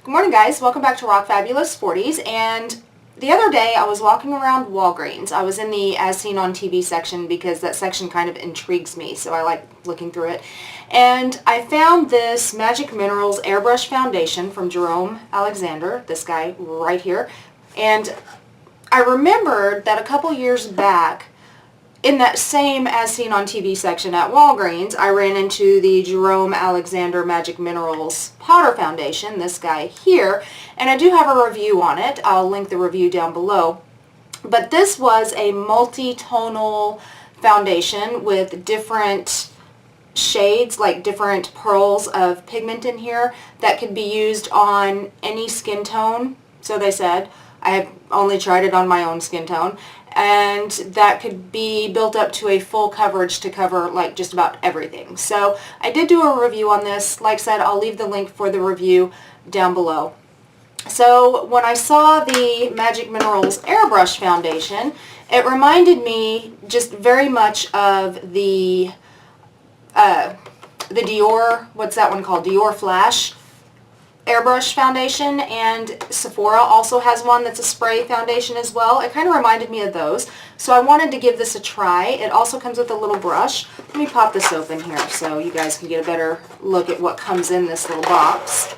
Good morning, guys. Welcome back to Rock Fabulous 40s. And the other day I was walking around Walgreens. I was in the As Seen on TV section because that section kind of intrigues me, so I like looking through it. And I found this Magic Minerals Airbrush Foundation from Jerome Alexander, this guy right here. And I remembered that a couple years back, in that same As Seen on TV section at Walgreens, I ran into the Jerome Alexander Magic Minerals Powder Foundation, this guy here, and I do have a review on it. I'll link the review down below. But this was a multi-tonal foundation with different shades, like different pearls of pigment in here that could be used on any skin tone, so they said. I have only tried it on my own skin tone. And that could be built up to a full coverage to cover like just about everything. So I did do a review on this. Like I said, I'll leave the link for the review down below. So when I saw the Magic Minerals Airbrush Foundation, it reminded me just very much of the Dior, what's that one called? Dior Flash Airbrush Foundation, and Sephora also has one that's a spray foundation as well. It kind of reminded me of those, so I wanted to give this a try. It also comes with a little brush. Let me pop this open here so you guys can get a better look at what comes in this little box.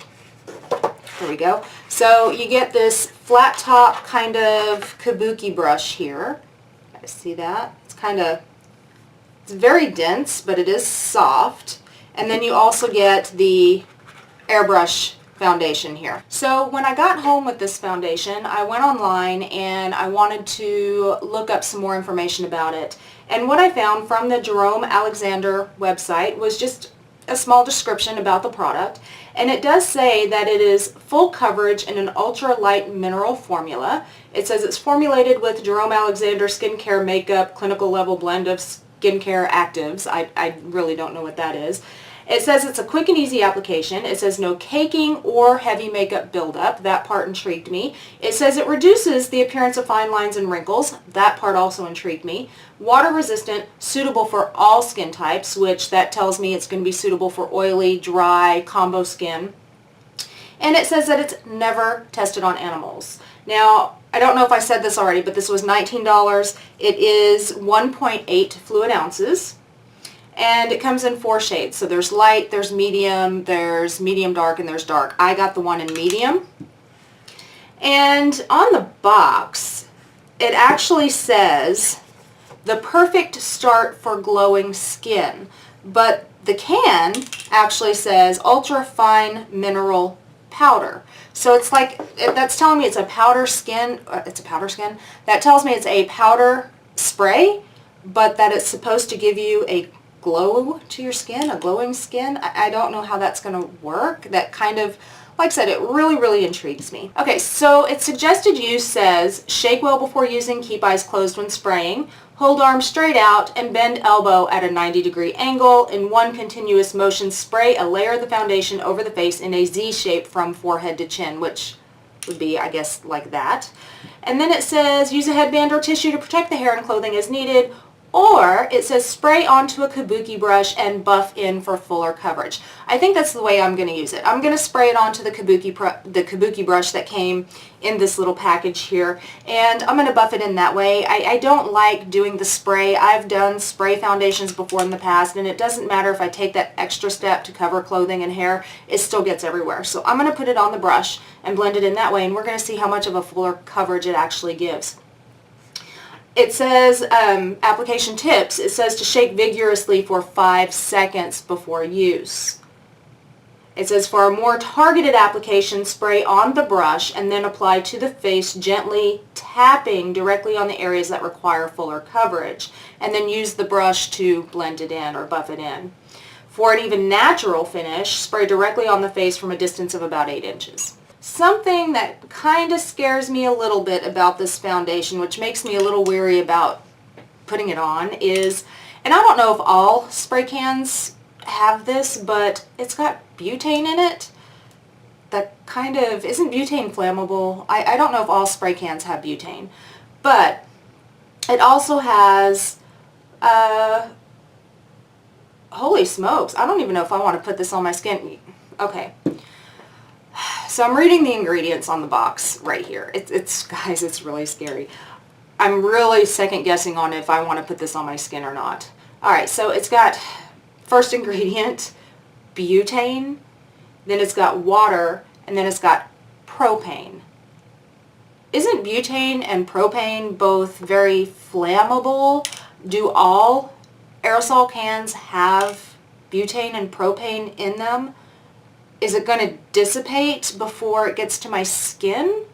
There we go. So you get this flat top kind of kabuki brush here. You guys see that? It's very dense, but it is soft. And then you also get the airbrush foundation here. So when I got home with this foundation, I went online and I wanted to look up some more information about it. And what I found from the Jerome Alexander website was just a small description about the product. And it does say that it is full coverage in an ultra-light mineral formula. It says it's formulated with Jerome Alexander Skincare Makeup Clinical Level Blend of Skincare Actives. I really don't know what that is. It says it's a quick and easy application. It says no caking or heavy makeup buildup. That part intrigued me. It says it reduces the appearance of fine lines and wrinkles. That part also intrigued me. Water resistant, suitable for all skin types, which that tells me it's going to be suitable for oily, dry, combo skin. And it says that it's never tested on animals. Now, I don't know if I said this already, but this was $19. It is 1.8 fluid ounces. And it comes in 4 shades. So there's light, there's medium dark, and there's dark. I got the one in medium. And on the box, it actually says the perfect start for glowing skin. But the can actually says ultra fine mineral powder. So it's like, that's telling me it's a powder skin, That tells me it's a powder spray, but that it's supposed to give you a glow to your skin, a glowing skin. I don't know how that's going to work. That kind of, like I said, it really intrigues me. Okay, so its suggested use says, shake well before using, keep eyes closed when spraying, hold arm straight out, and bend elbow at a 90-degree angle. In one continuous motion, spray a layer of the foundation over the face in a Z shape from forehead to chin, which would be, I guess, like that. And then it says, use a headband or tissue to protect the hair and clothing as needed. Or it says spray onto a kabuki brush and buff in for fuller coverage. I think that's the way I'm going to use it. I'm going to spray it onto the kabuki brush that came in this little package here, and I'm going to buff it in that way. I don't like doing the spray. I've done spray foundations before in the past, and it doesn't matter if I take that extra step to cover clothing and hair, it still gets everywhere. So I'm going to put it on the brush and blend it in that way, and we're going to see how much of a fuller coverage it actually gives. It says, application tips, it says to shake vigorously for 5 seconds before use. It says for a more targeted application, spray on the brush and then apply to the face, gently tapping directly on the areas that require fuller coverage, and then use the brush to blend it in or buff it in. For an even natural finish, spray directly on the face from a distance of about 8 inches. Something that kind of scares me a little bit about this foundation, which makes me a little weary about putting it on, is, and I don't know if all spray cans have this, but it's got butane in it. That kind of, isn't butane flammable? I don't know if all spray cans have butane, but it also has, holy smokes, I don't even know if I want to put this on my skin. Okay. So I'm reading the ingredients on the box right here. Guys, it's really scary. I'm really second guessing on if I want to put this on my skin or not. Alright, so it's got, first ingredient, butane, then it's got water, and then it's got propane. Isn't butane and propane both very flammable? Do all aerosol cans have butane and propane in them? Is it going to dissipate before it gets to my skin?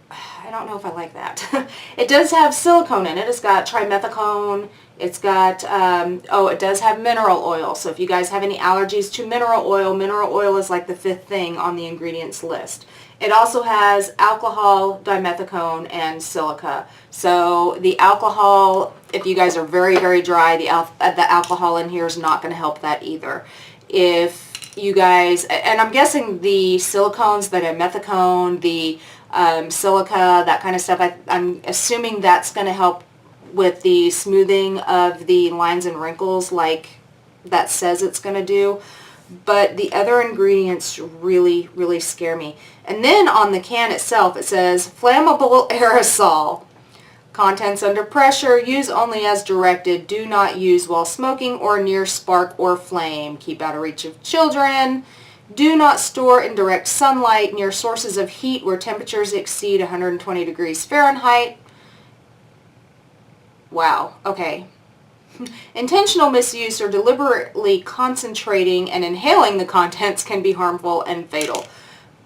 I don't know if I like that. It does have silicone in it. It's got trimethicone. It's got, it does have mineral oil. So if you guys have any allergies to mineral oil is like the 5th thing on the ingredients list. It also has alcohol, dimethicone, and silica. So the alcohol, if you guys are very, very dry, the alcohol in here is not going to help that either. If you guys, and I'm guessing the silicones, the dimethicone, the silica, that kind of stuff, I'm assuming that's going to help with the smoothing of the lines and wrinkles like that says it's going to do. But the other ingredients really, really scare me. And then on the can itself it says flammable aerosol. Contents under pressure. Use only as directed. Do not use while smoking or near spark or flame. Keep out of reach of children. Do not store in direct sunlight near sources of heat where temperatures exceed 120 degrees Fahrenheit. Wow. Okay. Intentional misuse or deliberately concentrating and inhaling the contents can be harmful and fatal.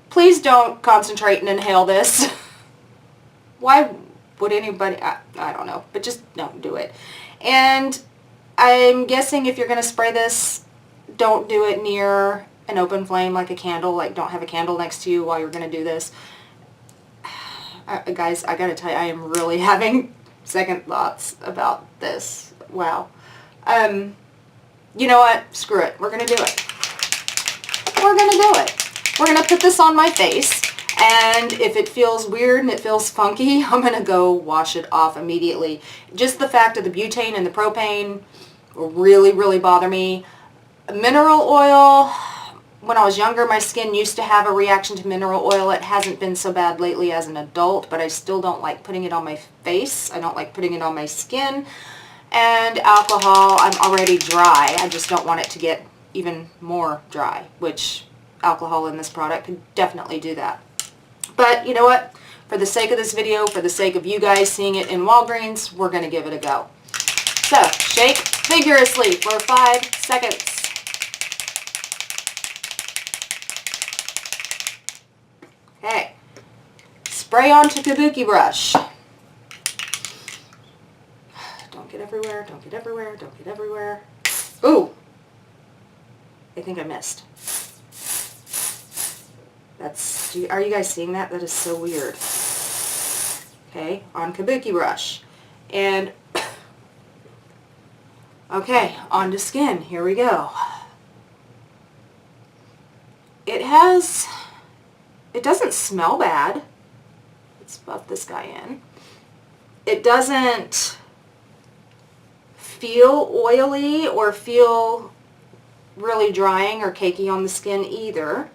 Please don't concentrate and inhale this. Why would anybody, I don't know, but just don't do it. And I'm guessing if you're going to spray this, don't do it near an open flame like a candle. Like, don't have a candle next to you while you're going to do this. Guys, I got to tell you, I am really having second thoughts about this. Wow. You know what? Screw it. We're going to do it. We're going to do it. We're going to put this on my face, and if it feels weird and it feels funky, I'm going to go wash it off immediately. Just the fact of the butane and the propane really, really bother me. Mineral oil, when I was younger, my skin used to have a reaction to mineral oil. It hasn't been so bad lately as an adult, but I still don't like putting it on my face. I don't like putting it on my skin. And alcohol, I'm already dry. I just don't want it to get even more dry, which alcohol in this product can definitely do that. But you know what? For the sake of this video, for the sake of you guys seeing it in Walgreens, we're going to give it a go. So, shake vigorously for 5 seconds. Okay. Spray onto kabuki brush. Don't get everywhere, don't get everywhere, don't get everywhere. Ooh! I think I missed. Are you guys seeing that? That is so weird. Okay, on kabuki brush. And, okay, onto skin. Here we go. It doesn't smell bad. Let's buff this guy in. It doesn't feel oily or feel really drying or cakey on the skin either.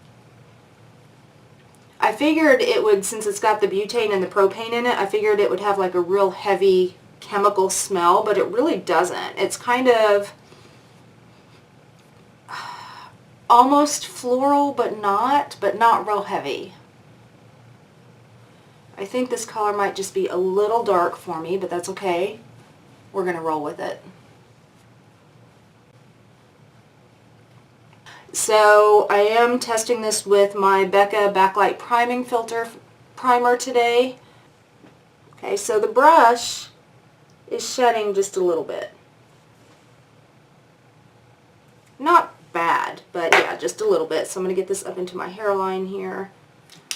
I figured it would, since it's got the butane and the propane in it, I figured it would have like a real heavy chemical smell, but it really doesn't. It's kind of almost floral, but not real heavy. I think this color might just be a little dark for me, but that's okay. We're going to roll with it. So I am testing this with my Becca Backlight Priming Filter Primer today. Okay, so the brush is shedding just a little bit. Not bad, but yeah, just a little bit. So I'm going to get this up into my hairline here.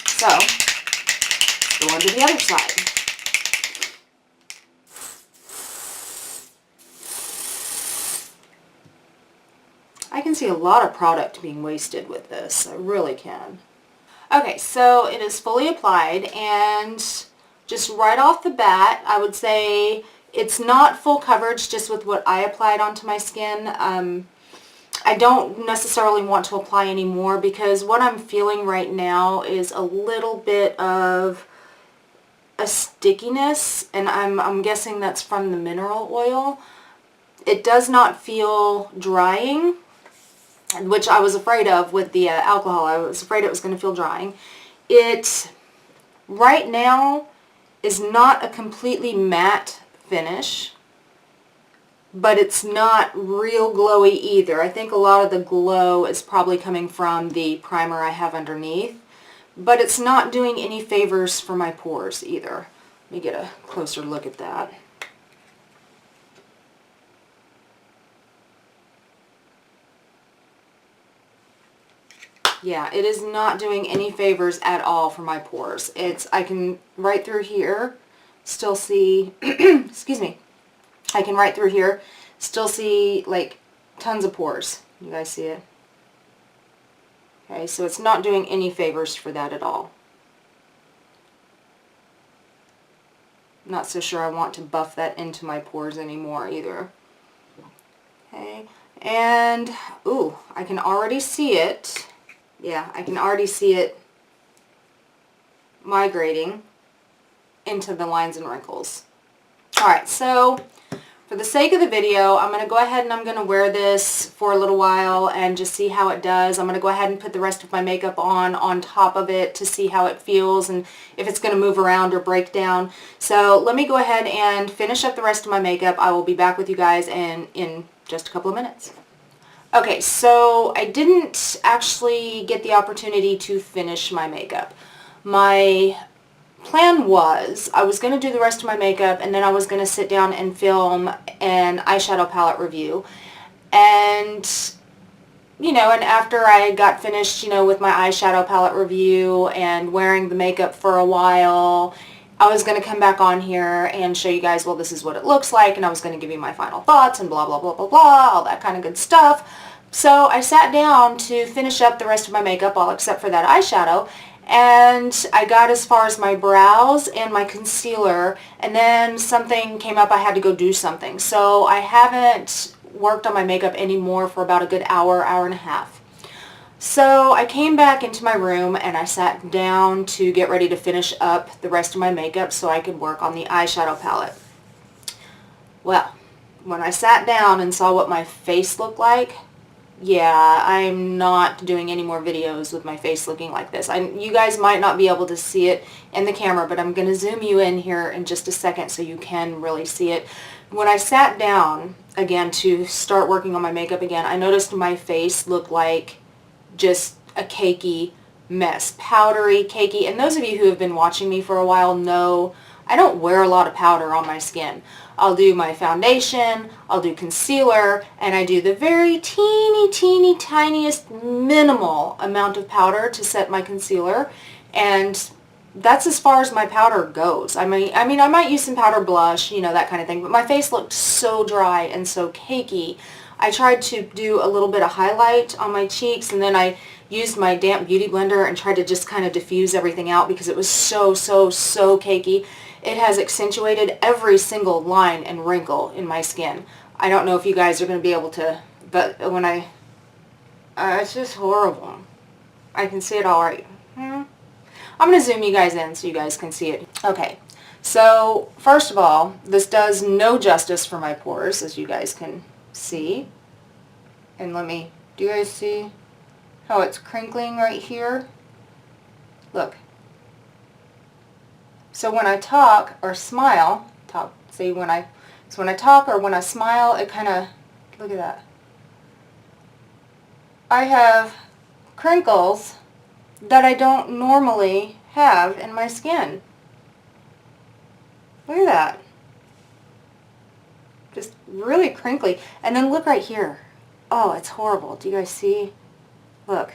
So, go on to the other side. I can see a lot of product being wasted with this. I really can. Okay, so it is fully applied, and just right off the bat, I would say it's not full coverage just with what I applied onto my skin. I don't necessarily want to apply any more because what I'm feeling right now is a little bit of a stickiness, and I'm guessing that's from the mineral oil. It does not feel drying, which I was afraid of with the alcohol. I was afraid it was going to feel drying. It, right now, is not a completely matte finish, but it's not real glowy either. I think a lot of the glow is probably coming from the primer I have underneath, but it's not doing any favors for my pores either. Let me get a closer look at that. Yeah, it is not doing any favors at all for my pores. I can right through here still see, excuse me, I can right through here still see like tons of pores. You guys see it? Okay, so it's not doing any favors for that at all. Not so sure I want to buff that into my pores anymore either. Okay, and ooh, I can already see it. Yeah, I can already see it migrating into the lines and wrinkles. Alright, so for the sake of the video, I'm going to go ahead and I'm going to wear this for a little while and just see how it does. I'm going to go ahead and put the rest of my makeup on top of it to see how it feels and if it's going to move around or break down. So let me go ahead and finish up the rest of my makeup. I will be back with you guys in just a couple of minutes. Okay, so I didn't actually get the opportunity to finish my makeup. My plan was I was going to do the rest of my makeup and then I was going to sit down and film an eyeshadow palette review. And, you know, and after I got finished, you know, with my eyeshadow palette review and wearing the makeup for a while, I was going to come back on here and show you guys, well, this is what it looks like, and I was going to give you my final thoughts and blah, blah, blah, blah, blah, all that kind of good stuff. So I sat down to finish up the rest of my makeup, all except for that eyeshadow, and I got as far as my brows and my concealer, and then something came up, I had to go do something. So I haven't worked on my makeup anymore for about a good hour, hour and a half. So I came back into my room and I sat down to get ready to finish up the rest of my makeup so I could work on the eyeshadow palette. Well, when I sat down and saw what my face looked like, yeah, I'm not doing any more videos with my face looking like this. You guys might not be able to see it in the camera, but I'm going to zoom you in here in just a second so you can really see it. When I sat down again to start working on my makeup again, I noticed my face looked like just a cakey mess. Powdery, cakey. And those of you who have been watching me for a while know I don't wear a lot of powder on my skin. I'll do my foundation, I'll do concealer, and I do the very teeny tiniest minimal amount of powder to set my concealer, and that's as far as my powder goes. I mean I might use some powder blush, you know, that kind of thing, but my face looked so dry and so cakey. I tried to do a little bit of highlight on my cheeks, and then I used my damp beauty blender and tried to just kind of diffuse everything out because it was so cakey. It has accentuated every single line and wrinkle in my skin. I don't know if you guys are going to be able to, but when it's just horrible. I can see it all right. I'm going to zoom you guys in so you guys can see it. Okay, so first of all, this does no justice for my pores, as you guys can see. And do you guys see how it's crinkling right here? Look. So when I talk or smile, when I talk or when I smile, it kind of, look at that. I have crinkles that I don't normally have in my skin. Look at that. Just really crinkly. And then look right here. Oh, it's horrible. Do you guys see? Look.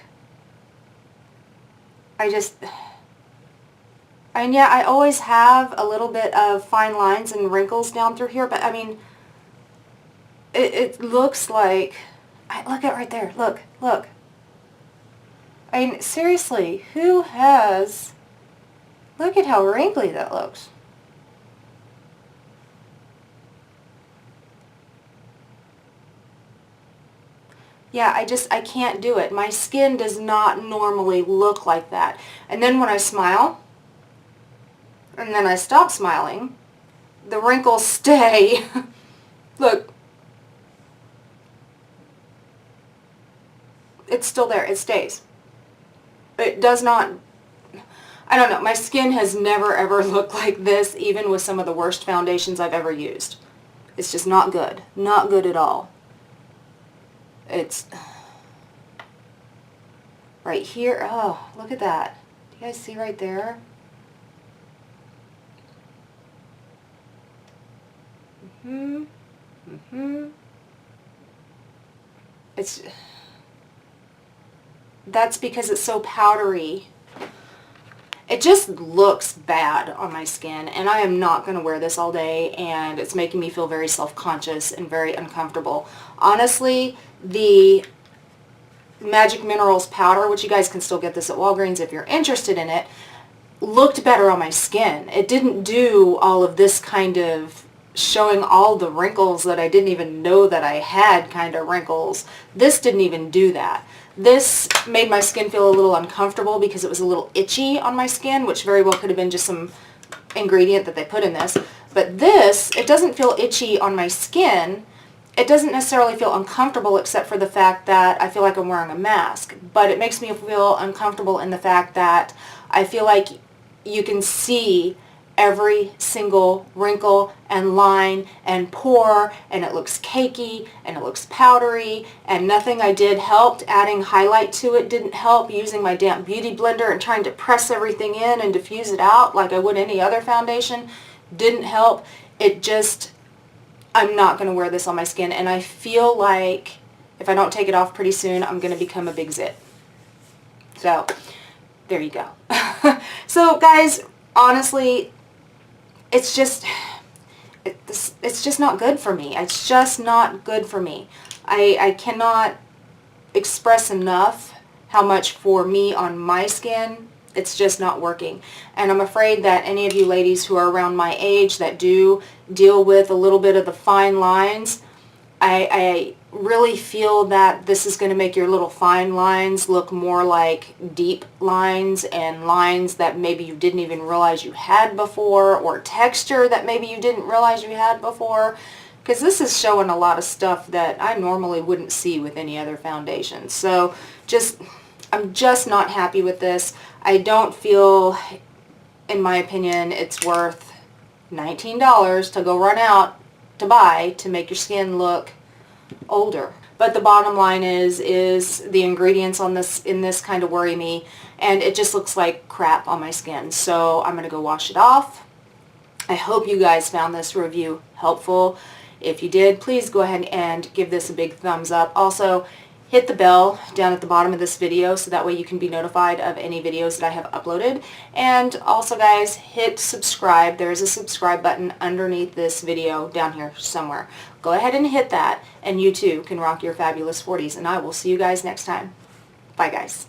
And yeah, I always have a little bit of fine lines and wrinkles down through here, but I mean, it looks like, look at right there, look. I mean, seriously, look at how wrinkly that looks. Yeah, I can't do it. My skin does not normally look like that. And then when I smile, and then I stop smiling, the wrinkles stay. Look. It's still there. It stays. It does not, I don't know, my skin has never ever looked like this, even with some of the worst foundations I've ever used. It's just not good. Not good at all. It's right here. Oh, look at that. Do you guys see right there? It's, that's because it's so powdery. It just looks bad on my skin, and I am not going to wear this all day, and it's making me feel very self-conscious and very uncomfortable. Honestly, the Magic Minerals powder, which you guys can still get this at Walgreens if you're interested in it, looked better on my skin. It didn't do all of this kind of showing all the wrinkles that I didn't even know that I had kind of wrinkles. This didn't even do that. This made my skin feel a little uncomfortable because it was a little itchy on my skin, which very well could have been just some ingredient that they put in this. But this, it doesn't feel itchy on my skin. It doesn't necessarily feel uncomfortable except for the fact that I feel like I'm wearing a mask. But it makes me feel uncomfortable in the fact that I feel like you can see every single wrinkle and line and pore, and it looks cakey and it looks powdery, and nothing I did helped. Adding highlight to it didn't help. Using my damp beauty blender and trying to press everything in and diffuse it out like I would any other foundation didn't help. It just, I'm not going to wear this on my skin, and I feel like if I don't take it off pretty soon, I'm going to become a big zit. So there you go. So guys, honestly, it's just not good for me. It's just not good for me. I cannot express enough how much for me on my skin, it's just not working. And I'm afraid that any of you ladies who are around my age that do deal with a little bit of the fine lines, I really feel that this is going to make your little fine lines look more like deep lines, and lines that maybe you didn't even realize you had before, or texture that maybe you didn't realize you had before, because this is showing a lot of stuff that I normally wouldn't see with any other foundation. So I'm just not happy with this. I don't feel, in my opinion, it's worth $19 to go run out to buy to make your skin look older. But the bottom line is the ingredients on this, in this, kind of worry me, and it just looks like crap on my skin. So I'm going to go wash it off. I hope you guys found this review helpful. If you did, please go ahead and give this a big thumbs up. Also, hit the bell down at the bottom of this video so that way you can be notified of any videos that I have uploaded. And also guys, hit subscribe. There's a subscribe button underneath this video down here somewhere. Go ahead and hit that, and you too can rock your fabulous 40s, and I will see you guys next time. Bye guys.